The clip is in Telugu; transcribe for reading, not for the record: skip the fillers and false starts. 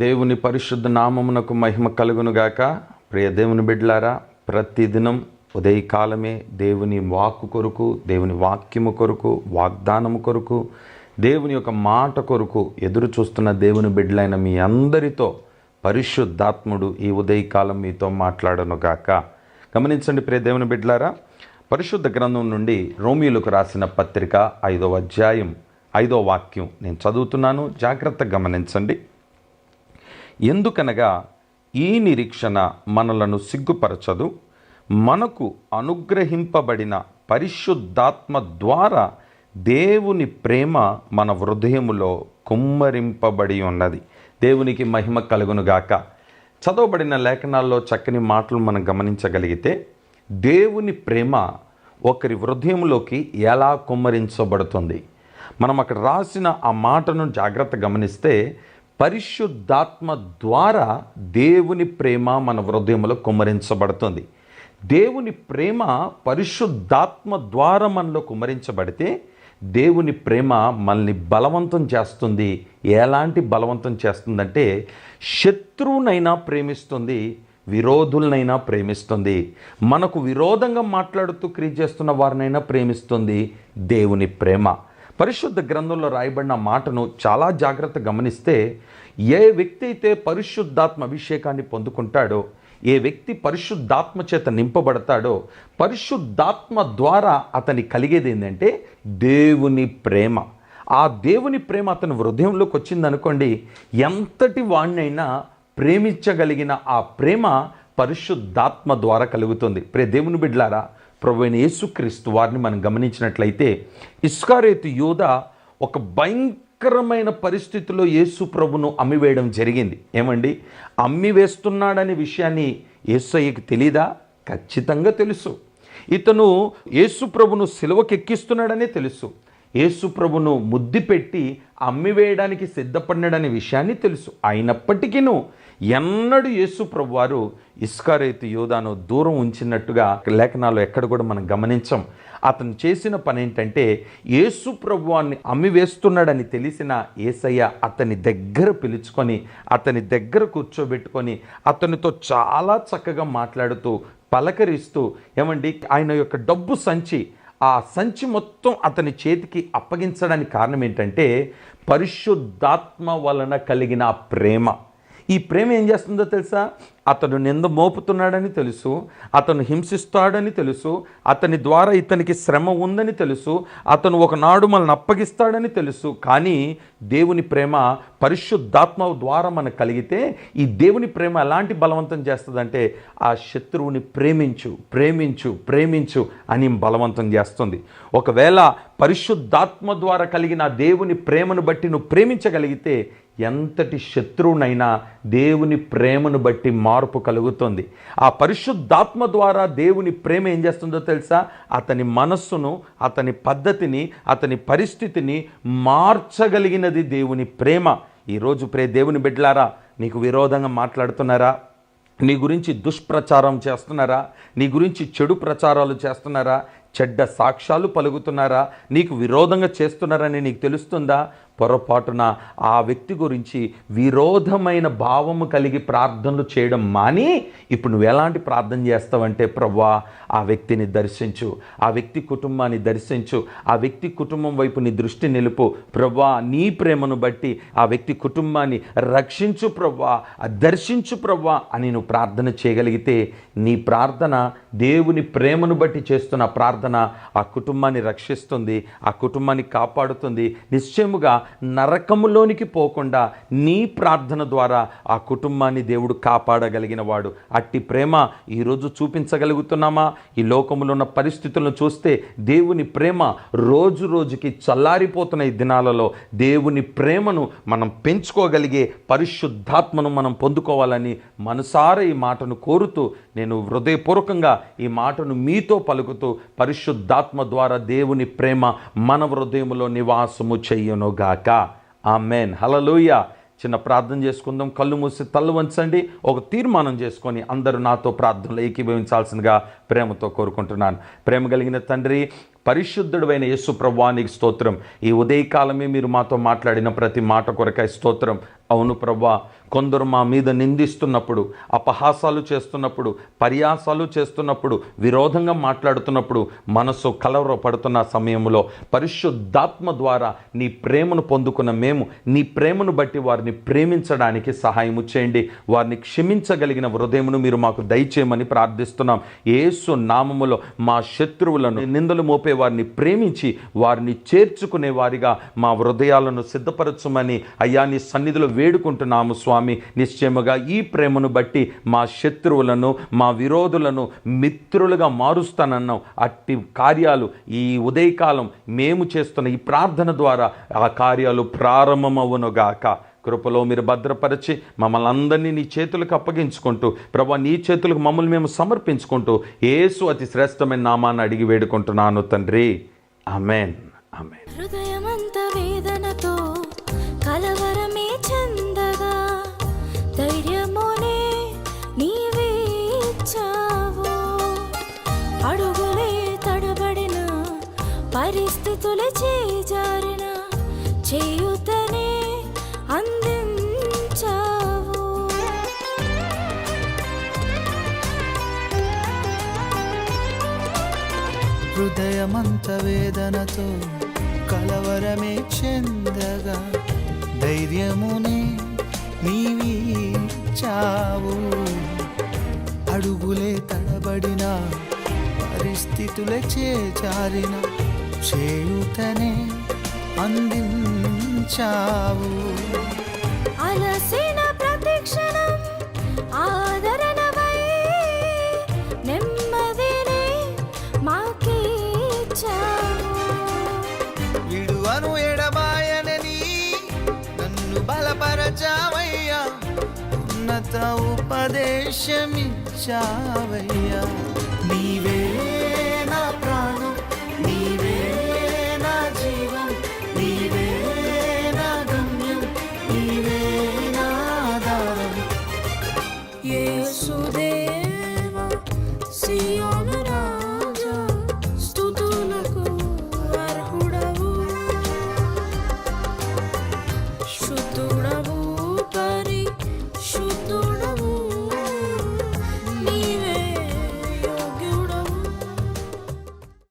దేవుని పరిశుద్ధ నామమునకు మహిమ కలుగునుగాక. ప్రియ దేవుని బిడ్డలారా, ప్రతిదినం ఉదయకాలమే దేవుని వాక్కు కొరకు, దేవుని వాక్యము కొరకు, వాగ్దానము కొరకు, దేవుని యొక్క మాట కొరకు ఎదురు చూస్తున్న దేవుని బిడ్డలైన మీ అందరితో పరిశుద్ధాత్ముడు ఈ ఉదయకాలం మీతో మాట్లాడనుగాక. గమనించండి ప్రియ దేవుని బిడ్డలారా, పరిశుద్ధ గ్రంథం నుండి రోమీయులకు రాసిన పత్రిక 5వ అధ్యాయం 5వ వాక్యం నేను చదువుతున్నాను, జాగ్రత్తగా గమనించండి. ఎందుకనగా ఈ నిరీక్షణ మనలను సిగ్గుపరచదు, మనకు అనుగ్రహింపబడిన పరిశుద్ధాత్మ ద్వారా దేవుని ప్రేమ మన హృదయములో కుమ్మరింపబడి ఉన్నది. దేవునికి మహిమ కలుగునుగాక. చదవబడిన లేఖనాల్లో చక్కని మాటలు మనం గమనించగలిగితే, దేవుని ప్రేమ ఒకరి హృదయంలోకి ఎలా కుమ్మరించబడుతుంది. మనం అక్కడ రాసిన ఆ మాటను జాగ్రత్తగా గమనిస్తే, పరిశుద్ధాత్మ ద్వారా దేవుని ప్రేమ మన హృదయంలో కుమ్మరించబడుతుంది. దేవుని ప్రేమ పరిశుద్ధాత్మ ద్వారా మనలో కుమ్మరించబడితే దేవుని ప్రేమ మనల్ని బలవంతం చేస్తుంది. ఎలాంటి బలవంతం చేస్తుందంటే, శత్రువునైనా ప్రేమిస్తుంది, విరోధులనైనా ప్రేమిస్తుంది, మనకు విరోధంగా మాట్లాడుతూ క్రియ చేస్తున్న వారినైనా ప్రేమిస్తుంది దేవుని ప్రేమ. పరిశుద్ధ గ్రంథంలో రాయబడిన మాటను చాలా జాగ్రత్తగా గమనిస్తే, ఏ వ్యక్తి అయితే పరిశుద్ధాత్మ అభిషేకాన్ని పొందుకుంటాడో, ఏ వ్యక్తి పరిశుద్ధాత్మ చేత నింపబడతాడో, పరిశుద్ధాత్మ ద్వారా అతని కలిగేది ఏంటంటే దేవుని ప్రేమ. ఆ దేవుని ప్రేమ అతని హృదయంలోకి వచ్చిందనుకోండి, ఎంతటి వాణ్ణైనా ప్రేమించగలిగిన ఆ ప్రేమ పరిశుద్ధాత్మ ద్వారా కలుగుతుంది. ప్రియ దేవుని బిడ్డలారా, ప్రభువైన యేసుక్రీస్తు వారిని మనం గమనించినట్లయితే, ఇస్కారియోతు యూదా ఒక భయంకరమైన పరిస్థితిలో యేసు ప్రభును అమ్మివేయడం జరిగింది. ఏమండి, అమ్మివేస్తున్నాడనే విషయాన్ని యేసయ్యకి తెలీదా? ఖచ్చితంగా తెలుసు. ఇతను యేసు ప్రభును సిలువకెక్కిస్తున్నాడనే తెలుసు. యేసు ప్రభును ముద్దు పెట్టి అమ్మివేయడానికి సిద్ధపడినాడనే విషయాన్ని తెలుసు. అయినప్పటికీను ఎన్నడూ యేసు ప్రభు వారు ఇస్కారియోతు యూదాను దూరం ఉంచినట్టుగా లేఖనాలు ఎక్కడ కూడా మనం గమనించం. అతను చేసిన పని ఏంటంటే, యేసు ప్రభువాన్ని అమ్మివేస్తున్నాడని తెలిసిన యేసయ్య అతని దగ్గర పిలుచుకొని, అతని దగ్గర కూర్చోబెట్టుకొని, అతనితో చాలా చక్కగా మాట్లాడుతూ, పలకరిస్తూ, ఏమండి, ఆయన యొక్క డబ్బు సంచి, ఆ సంచి మొత్తం అతని చేతికి అప్పగించడానికి కారణం ఏంటంటే, పరిశుద్ధాత్మ వలన కలిగిన ప్రేమ. ఈ ప్రేమ ఏం చేస్తుందో తెలుసా? అతను నింద మోపుతున్నాడని తెలుసు, అతను హింసిస్తాడని తెలుసు, అతని ద్వారా ఇతనికి శ్రమ ఉందని తెలుసు, అతను ఒకనాడు మనల్ని అప్పగిస్తాడని తెలుసు. కానీ దేవుని ప్రేమ పరిశుద్ధాత్మ ద్వారా మనకు కలిగితే, ఈ దేవుని ప్రేమ ఎలాంటి బలవంతం చేస్తుందంటే, ఆ శత్రువుని ప్రేమించు ప్రేమించు ప్రేమించు అని బలవంతం చేస్తుంది. ఒకవేళ పరిశుద్ధాత్మ ద్వారా కలిగిన దేవుని ప్రేమను బట్టి నువ్వు ప్రేమించగలిగితే, ఎంతటి శత్రువునైనా దేవుని ప్రేమను బట్టి మార్పు కలుగుతుంది. ఆ పరిశుద్ధాత్మ ద్వారా దేవుని ప్రేమ ఏం చేస్తుందో తెలుసా? అతని మనస్సును, అతని పద్ధతిని, అతని పరిస్థితిని మార్చగలిగినది దేవుని ప్రేమ. ఈరోజు దేవుని బిడ్డలారా, నీకు విరోధంగా మాట్లాడుతున్నారా? నీ గురించి దుష్ప్రచారం చేస్తున్నారా? నీ గురించి చెడు ప్రచారాలు చేస్తున్నారా? చెడ్డ సాక్ష్యాలు పలుకుతున్నారా? నీకు విరోధంగా చేస్తున్నారని నీకు తెలుస్తుందా? పొరపాటున ఆ వ్యక్తి గురించి విరోధమైన భావము కలిగి ప్రార్థనలు చేయడం మాని, ఇప్పుడు నువ్వు ఎలాంటి ప్రార్థన చేస్తావంటే, ప్రభువా ఆ వ్యక్తిని దర్శించు, ఆ వ్యక్తి కుటుంబాన్ని దర్శించు, ఆ వ్యక్తి కుటుంబం వైపు నీ దృష్టి నిలుపు, ప్రభువా నీ ప్రేమను బట్టి ఆ వ్యక్తి కుటుంబాన్ని రక్షించు ప్రభువా, దర్శించు ప్రభువా అని నువ్వు ప్రార్థన చేయగలిగితే, నీ ప్రార్థన దేవుని ప్రేమను బట్టి చేస్తున్న ప్రార్థన ఆ కుటుంబాన్ని రక్షిస్తుంది, ఆ కుటుంబాన్ని కాపాడుతుంది. నిశ్చయముగా నరకములోనికి పోకుండా నీ ప్రార్థన ద్వారా ఆ కుటుంబాన్ని దేవుడు కాపాడగలిగిన వాడు. అట్టి ప్రేమ ఈరోజు చూపించగలుగుతున్నామా? ఈ లోకములో ఉన్న పరిస్థితులను చూస్తే దేవుని ప్రేమ రోజు రోజుకి చల్లారిపోతున్న ఈ దినాలలో దేవుని ప్రేమను మనం పెంచుకోగలిగే పరిశుద్ధాత్మను మనం పొందుకోవాలని మనసారా ఈ మాటను కోరుతూ, నేను హృదయపూర్వకంగా ఈ మాటను మీతో పలుకుతూ, పరిశుద్ధాత్మ ద్వారా దేవుని ప్రేమ మన హృదయములో నివాసము చెయ్యునుగాక. ఆమేన్, హల్లెలూయా. చిన్న ప్రార్థన చేసుకుందాం. కళ్ళు మూసి తల్లు వంచండి. ఒక తీర్మానం చేసుకొని అందరూ నాతో ప్రార్థనలో ఏకీభవించాల్సిందిగా ప్రేమతో కోరుకుంటున్నాను. ప్రేమ కలిగిన తండ్రి, పరిశుద్ధుడైన యేసు ప్రభువానికి స్తోత్రం. ఈ ఉదయకాలమే మీరు మాతో మాట్లాడిన ప్రతి మాట కొరకై స్తోత్రం. అవును ప్రభువా, కొందరు మా మీద నిందిస్తున్నప్పుడు, అపహాసాలు చేస్తున్నప్పుడు, పరిహాసాలు చేస్తున్నప్పుడు, విరోధంగా మాట్లాడుతున్నప్పుడు మనసు కలవరపడుతున్న సమయంలో పరిశుద్ధాత్మ ద్వారా నీ ప్రేమను పొందుకున్న మేము నీ ప్రేమను బట్టి వారిని ప్రేమించడానికి సహాయము చేయండి. వారిని క్షమించగలిగిన హృదయమును మీరు మాకు దయచేయమని ప్రార్థిస్తున్నాం. యేసు నామములో మా శత్రువులను, నిందలు మోపే వారిని ప్రేమించి వారిని చేర్చుకునే వారిగా మా హృదయాలను సిద్ధపరచుమని అయ్యా నీ సన్నిధిలో వేడుకుంటున్నాము స్వామి. నిశ్చయముగా ఈ ప్రేమను బట్టి మా శత్రువులను, మా విరోధులను మిత్రులుగా మారుస్తానన్నాం. అట్టి కార్యాలు ఈ ఉదయకాలం మేము చేస్తున్న ఈ ప్రార్థన ద్వారా ఆ కార్యాలు ప్రారంభమవునుగాక. కృపలో మీరు భద్రపరిచి మమ్మల్ని అందరినీ నీ చేతులకు అప్పగించుకుంటూ ప్రభువా, నీ చేతులకు మమ్మల్ని మేము సమర్పించుకుంటూ యేసు అతి శ్రేష్టమైన నామాన్ని అడిగి వేడుకుంటున్నాను తండ్రి. ఆమేన్. ఆమేన్. హృదయమంత వేదనతో కలవరమే చెందగా ధైర్యమునే నీవే ఇచ్చావు. అడుగులే తడబడిన, పరిస్థితులే చేజారిన, చేయుతనే అందించావు. హృదయమంత వేదనతో కలవరమే చెందగా ధైర్యమునే నీవిచ్చావు. అడుగులే తడబడిన, పరిస్థితులే చేజారిన, చేయుతనే అందించావు. అలసిన ప్రతిక్షణం ఆదరణవై నెమ్మదిని మాకిచ్చావు. విడువను ఎడబాయనని నన్ను బలపరచావయ్యా, ఉన్నత ఉపదేశమిచ్చావయ్యా. నీవే